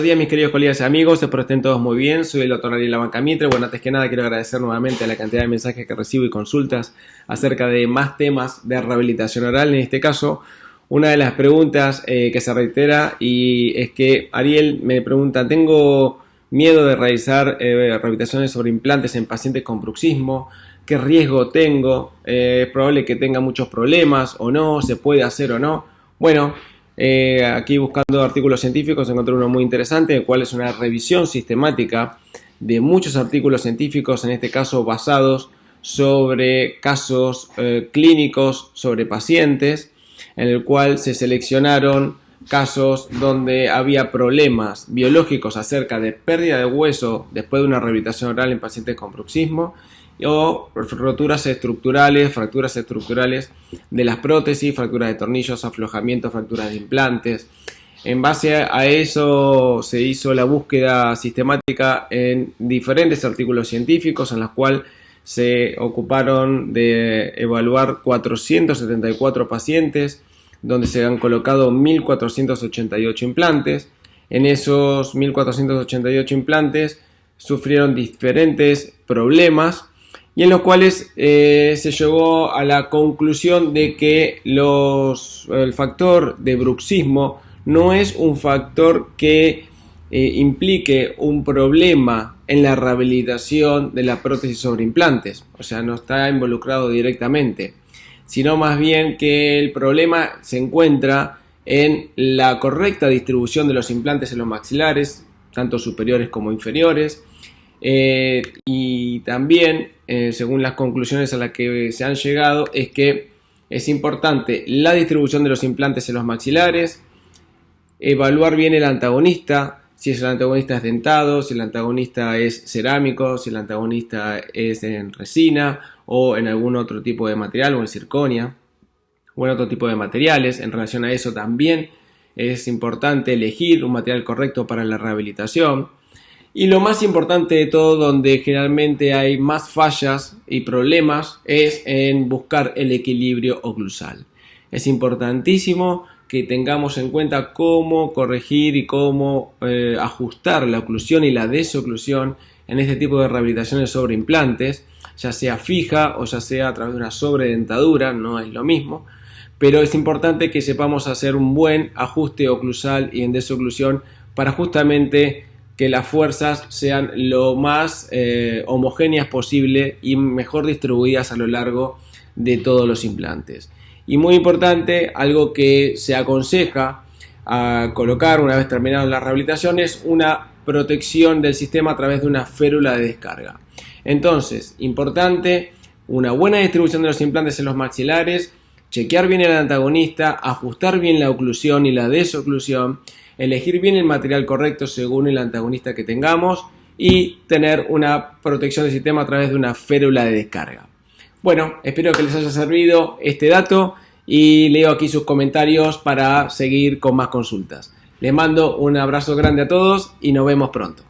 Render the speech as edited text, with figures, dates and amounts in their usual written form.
buenos días mis queridos colegas y amigos, espero estén todos muy bien. Soy el doctor Ariel Labanca Mitre. Bueno, antes que nada quiero agradecer nuevamente la cantidad de mensajes que recibo y consultas acerca de más temas de rehabilitación oral. En este caso, una de las preguntas que se reitera y es que Ariel me pregunta: tengo miedo de realizar rehabilitaciones sobre implantes en pacientes con bruxismo. ¿Qué riesgo tengo? ¿Es probable que tenga muchos problemas o no? ¿Se puede hacer o no? Bueno, aquí buscando artículos científicos encontré uno muy interesante, el cual es una revisión sistemática de muchos artículos científicos, en este caso basados sobre casos clínicos sobre pacientes, en el cual se seleccionaron casos donde había problemas biológicos acerca de pérdida de hueso después de una rehabilitación oral en pacientes con bruxismo o roturas estructurales, fracturas estructurales de las prótesis, fracturas de tornillos, aflojamientos, fracturas de implantes. En base a eso se hizo la búsqueda sistemática en diferentes artículos científicos, en los cuales se ocuparon de evaluar 474 pacientes, donde se han colocado 1.488 implantes. En esos 1.488 implantes sufrieron diferentes problemas, y en los cuales se llegó a la conclusión de que el factor de bruxismo no es un factor que implique un problema en la rehabilitación de la prótesis sobre implantes, o sea, no está involucrado directamente, sino más bien que el problema se encuentra en la correcta distribución de los implantes en los maxilares, tanto superiores como inferiores. Y también, según las conclusiones a las que se han llegado, es que es importante la distribución de los implantes en los maxilares, evaluar bien el antagonista, si el antagonista es dentado, si el antagonista es cerámico, si el antagonista es en resina o en algún otro tipo de material, o en circonia o en otro tipo de materiales. En relación a eso también es importante elegir un material correcto para la rehabilitación. Y lo más importante de todo, donde generalmente hay más fallas y problemas, es en buscar el equilibrio oclusal. Es importantísimo que tengamos en cuenta cómo corregir y cómo ajustar la oclusión y la desoclusión en este tipo de rehabilitaciones sobre implantes, ya sea fija o ya sea a través de una sobredentadura, no es lo mismo, pero es importante que sepamos hacer un buen ajuste oclusal y en desoclusión para justamente que las fuerzas sean lo más homogéneas posible y mejor distribuidas a lo largo de todos los implantes. Y muy importante, algo que se aconseja a colocar una vez terminada la rehabilitación es una protección del sistema a través de una férula de descarga. Entonces, importante, una buena distribución de los implantes en los maxilares, chequear bien el antagonista, ajustar bien la oclusión y la desoclusión, elegir bien el material correcto según el antagonista que tengamos y tener una protección del sistema a través de una férula de descarga. Bueno, espero que les haya servido este dato y leo aquí sus comentarios para seguir con más consultas. Les mando un abrazo grande a todos y nos vemos pronto.